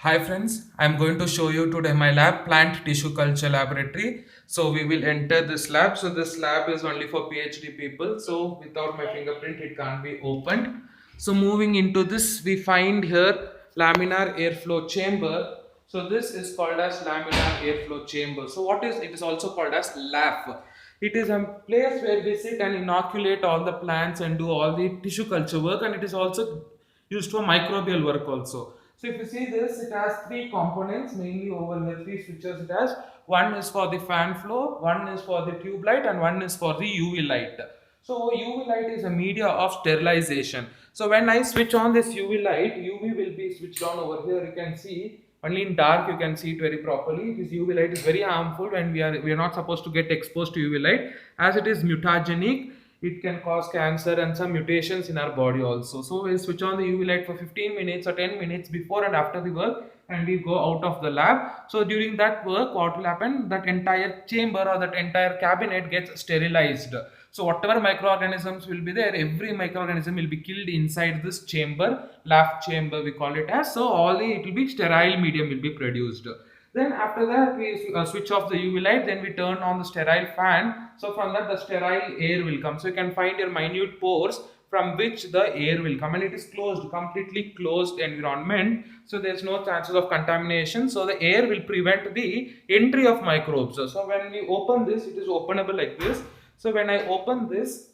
Hi friends, I'm going to show you today my lab, plant tissue culture laboratory. So we will enter this lab. So this lab is only for PhD people. So without my fingerprint, it can't be opened. So moving into this, we find here laminar airflow chamber. So this is called as laminar airflow chamber. So what is it is also called as LAF. It is a place where we sit and inoculate all the plants and do all the tissue culture work, and it is also used for microbial work also. So if you see this, it has three components mainly over here, three switches it has. One is for the fan flow, one is for the tube light, and one is for the UV light. So UV light is a media of sterilization. So when I switch on this UV light, UV will be switched on over here. You can see only in dark you can see it very properly. This UV light is very harmful when we are not supposed to get exposed to UV light, as it is mutagenic. It can cause cancer and some mutations in our body also. So we switch on the UV light for 15 minutes or 10 minutes before and after the work, and we go out of the lab. So during that work, what will happen? That entire chamber or that entire cabinet gets sterilized. So whatever microorganisms will be there, every microorganism will be killed inside this chamber, lab chamber we call it as. So all the it will be sterile medium will be produced. Then after that we switch off the UV light, then we turn on the sterile fan. So from that the sterile air will come. So you can find your minute pores from which the air will come, and it is closed, completely closed environment. So there's no chances of contamination. So the air will prevent the entry of microbes. So when we open this, it is openable like this. So when I open this,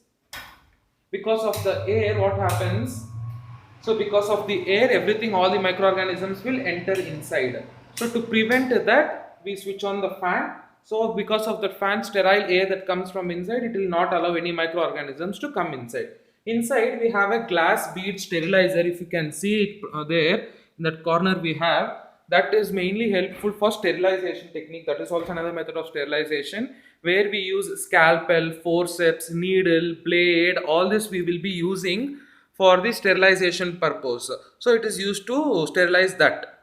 because of the air, what happens? So because of the air, everything, all the microorganisms will enter inside. So to prevent that, we switch on the fan. So because of the fan, sterile air that comes from inside, it will not allow any microorganisms to come inside. Inside we have a glass bead sterilizer. If you can see it there in that corner we have, that is mainly helpful for sterilization technique. That is also another method of sterilization, where we use scalpel, forceps, needle, blade. All this we will be using for the sterilization purpose. So it is used to sterilize that.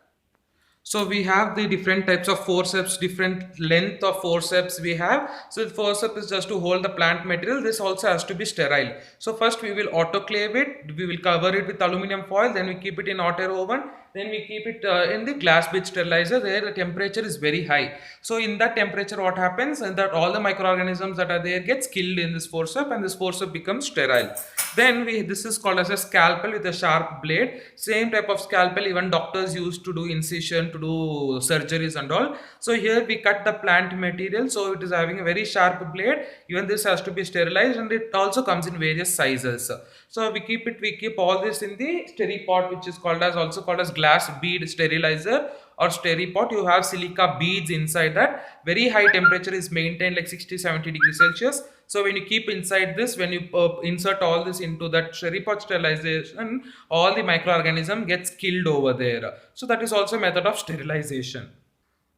So we have the different types of forceps, different length of forceps we have. So the forceps is just to hold the plant material. This also has to be sterile. So first we will autoclave it. We will cover it with aluminum foil. Then we keep it in hot air oven. Then we keep it in the glass bead sterilizer. There the temperature is very high. So in that temperature, what happens? And that all the microorganisms that are there gets killed in this forceps, and this forceps becomes sterile. Then this is called as a scalpel with a sharp blade. Same type of scalpel even doctors use to do incision, to do surgeries and all. So here we cut the plant material, so it is having a very sharp blade. Even this has to be sterilized, and it also comes in various sizes. So we keep all this in the steripot, which is called as also called as glass bead sterilizer or steripot. You have silica beads inside that. Very high temperature is maintained like 60-70 degrees Celsius. So when you keep inside this, when you insert all this into that steripot sterilization, all the microorganism gets killed over there. So that is also a method of sterilization.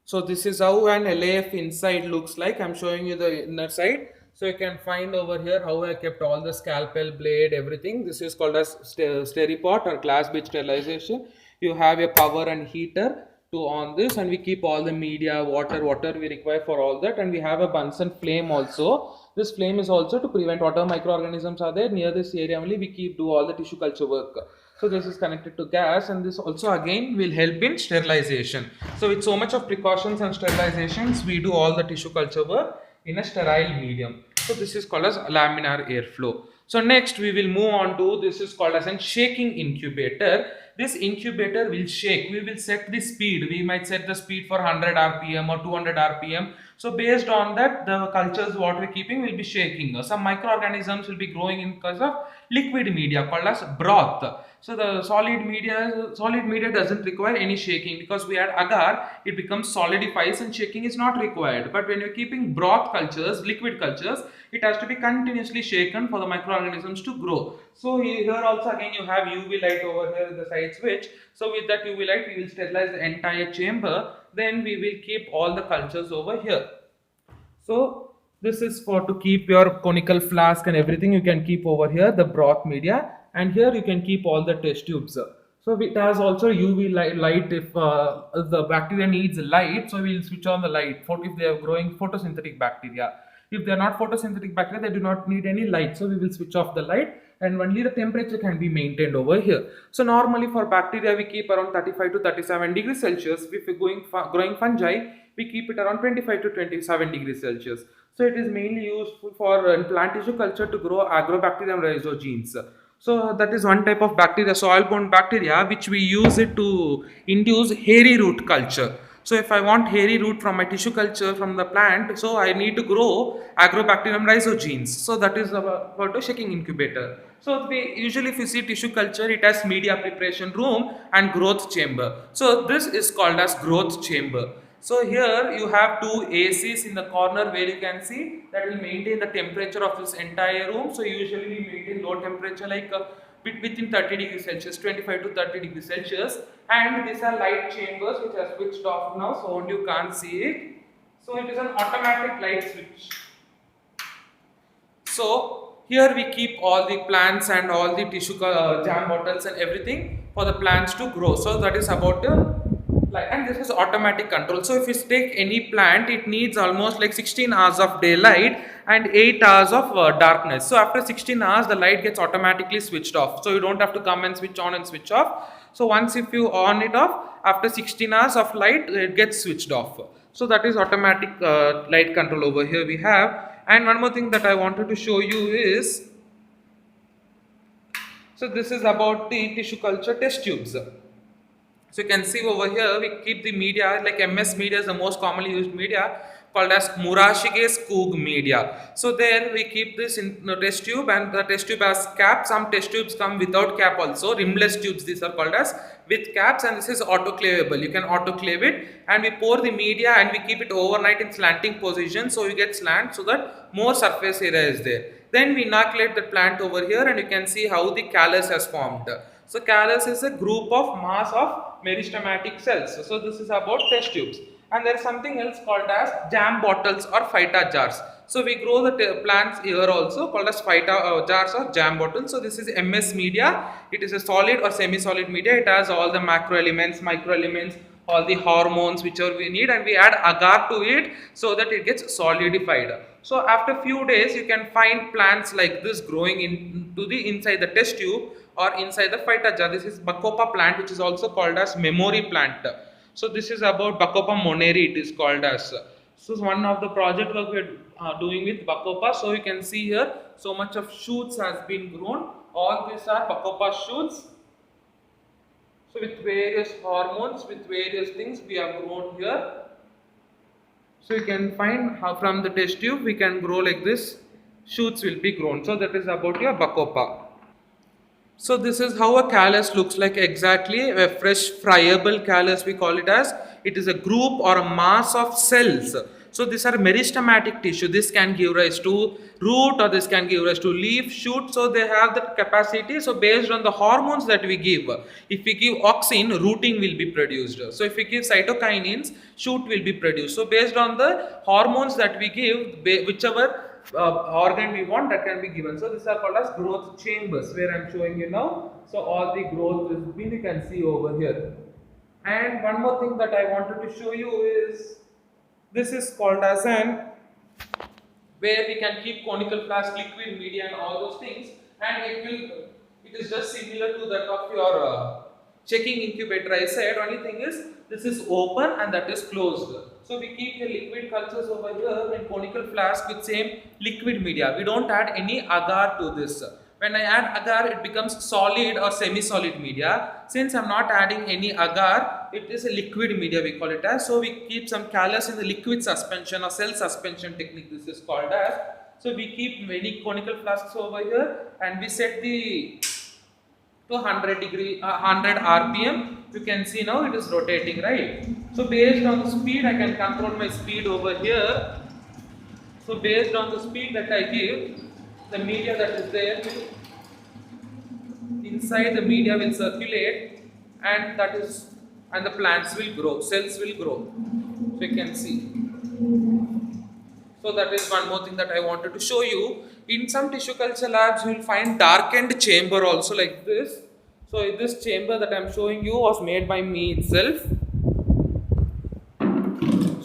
So this is how an LAF inside looks like. I'm showing you the inner side. So you can find over here how I kept all the scalpel, blade, everything. This is called as steripot or glass bead sterilization. You have a power and heater to on this, and we keep all the media, water we require for all that, and we have a Bunsen flame also. This flame is also to prevent whatever microorganisms are there near this area only. We keep do all the tissue culture work. So this is connected to gas, and this also again will help in sterilization. So with so much of precautions and sterilizations, we do all the tissue culture work in a sterile medium. So this is called as laminar airflow. So next we will move on to, this is called as a shaking incubator. This incubator will shake. We will set the speed. We might set the speed for 100 rpm or 200 rpm. So based on that, the cultures what we're keeping will be shaking. Some microorganisms will be growing in because of liquid media called as broth. So the solid media doesn't require any shaking, because we add agar, it becomes solidifies and shaking is not required. But when you're keeping broth cultures, liquid cultures, it has to be continuously shaken for the microorganisms to grow. So here also again you have UV light over here in the side switch. So with that UV light we will sterilize the entire chamber. Then we will keep all the cultures over here. So this is for to keep your conical flask and everything. You can keep over here the broth media, and here you can keep all the test tubes. So it has also UV light if the bacteria needs light. So we'll switch on the light for if they are growing photosynthetic bacteria. If they are not photosynthetic bacteria, they do not need any light. So we will switch off the light. and only the temperature can be maintained over here. So normally for bacteria we keep around 35 to 37 degrees Celsius. If we're growing fungi, we keep it around 25 to 27 degrees Celsius. So it is mainly useful for plant tissue culture to grow Agrobacterium rhizogenes. So that is one type of bacteria, soil-borne bacteria, which we use it to induce hairy root culture. So if I want hairy root from my tissue culture from the plant, so I need to grow Agrobacterium rhizogenes. So that is about a shaking incubator. So we usually, if you see tissue culture, it has media preparation room and growth chamber. So this is called as growth chamber. So here you have two ACs in the corner where you can see that will maintain the temperature of this entire room. So usually we maintain low temperature like within 30 degrees Celsius, 25 to 30 degrees Celsius, and these are light chambers which are switched off now, so you can't see it. So it is an automatic light switch. So here we keep all the plants and all the tissue jam bottles and everything for the plants to grow. So that is about like, and this is automatic control. So if you take any plant, it needs almost like 16 hours of daylight and 8 hours of darkness. So after 16 hours, the light gets automatically switched off. So you don't have to come and switch on and switch off. So once if you on it off, after 16 hours of light, it gets switched off. So that is automatic light control over here we have. And one more thing that I wanted to show you is, so this is about the tissue culture test tubes. So you can see over here we keep the media, like MS media is the most commonly used media, called as Murashige's Skoog media. So there we keep this in the test tube, and the test tube has cap. Some test tubes come without cap also, rimless tubes these are called as, with caps, and this is autoclavable. You can autoclave it, and we pour the media and we keep it overnight in slanting position, so you get slant so that more surface area is there. Then we inoculate the plant over here, and you can see how the callus has formed. So callus is a group of mass of meristematic cells. So this is about test tubes. And there is something else called as jam bottles or phyta jars. So we grow the plants here also called as phyta jars or jam bottles. So this is MS media. It is a solid or semi-solid media. It has all the macro elements, micro elements, all the hormones whichever we need, and we add agar to it so that it gets solidified. So after few days you can find plants like this growing into the inside the test tube or inside the phyta jar. This is Bacopa plant, which is also called as memory plant. So this is about Bacopa moneri, it is called as. So one of the project work we are doing with Bacopa. So you can see here so much of shoots has been grown. All these are Bacopa shoots. So with various hormones, with various things we have grown here. So you can find how from the test tube we can grow like this. Shoots will be grown. So that is about your Bacopa. So this is how a callus looks like exactly, a fresh friable callus we call it as. It is a group or a mass of cells. So these are meristematic tissue. This can give rise to root or this can give rise to leaf, shoot. So they have that capacity. So based on the hormones that we give, if we give auxin, rooting will be produced. So if we give cytokinins, shoot will be produced. So based on the hormones that we give, whichever organ we want, that can be given. So these are called as growth chambers where I am showing you now. So all the growth is been, you can see over here. And one more thing that I wanted to show you is, this is called as an, where we can keep conical flask, liquid media and all those things, and it is just similar to that of your checking incubator. I said only thing is this is open and that is closed. So we keep the liquid cultures over here in conical flask with same liquid media. We don't add any agar to this. When I add agar, it becomes solid or semi-solid media. Since I'm not adding any agar, it is a liquid media we call it as. So we keep some callus in the liquid suspension or cell suspension technique, this is called as. So we keep many conical flasks over here and we set the to 100 RPM. You can see now it is rotating, right? So based on the speed, I can control my speed over here. So based on the speed that I give, the media that is there will, inside the media will circulate, and that is, and the plants will grow, cells will grow. So you can see. So that is one more thing that I wanted to show you. In some tissue culture labs, you will find darkened chamber also like this. So this chamber that I am showing you was made by me itself.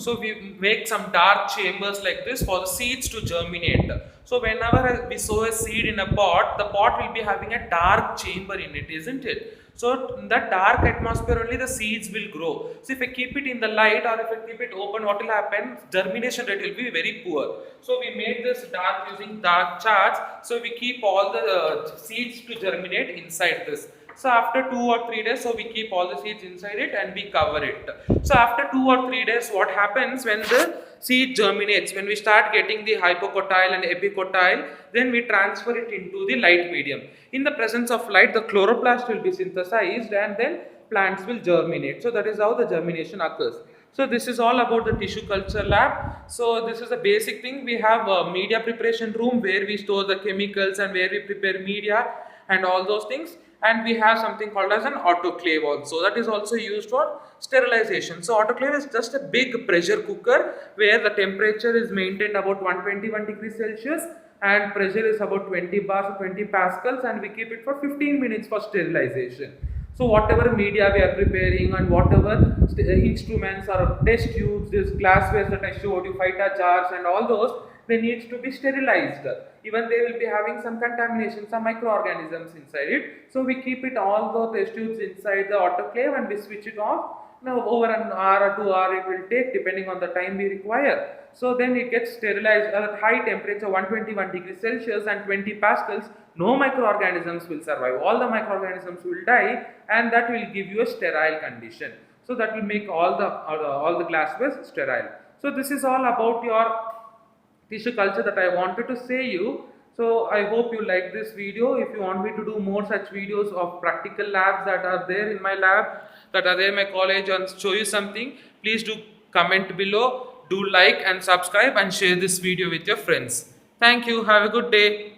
So we make some dark chambers like this for the seeds to germinate. So whenever we sow a seed in a pot, the pot will be having a dark chamber in it, isn't it? So in that dark atmosphere only the seeds will grow. So if I keep it in the light or if I keep it open, what will happen? Germination rate will be very poor. So we made this dark using dark charts. So we keep all the seeds to germinate inside this. So after 2 or 3 days, so we keep all the seeds inside it and we cover it. So after 2 or 3 days, what happens when the seed germinates? When we start getting the hypocotyle and epicotyle, then we transfer it into the light medium. In the presence of light, the chloroplast will be synthesized and then plants will germinate. So that is how the germination occurs. So this is all about the tissue culture lab. So this is a basic thing. We have a media preparation room where we store the chemicals and where we prepare media and all those things. And we have something called as an autoclave also, that is also used for sterilization. So autoclave is just a big pressure cooker where the temperature is maintained about 121 degrees Celsius and pressure is about 20 bars or 20 pascals, and we keep it for 15 minutes for sterilization. So whatever media we are preparing and whatever instruments or test tubes, this glassware that I showed you, Phyta jars and all those, they need to be sterilized. Even they will be having some contamination, some microorganisms inside it. So we keep it all the test tubes inside the autoclave and we switch it off. Now over an hour or 2 hours it will take depending on the time we require. So then it gets sterilized at high temperature 121 degrees Celsius and 20 pascals. No microorganisms will survive. All the microorganisms will die and that will give you a sterile condition. So that will make all the glassware sterile. So this is all about your tissue culture that I wanted to say you. So I hope you like this video. If you want me to do more such videos of practical labs that are there in my lab, that are there in my college, and show you something, please do comment below, do like and subscribe and share this video with your friends. Thank you. Have a good day.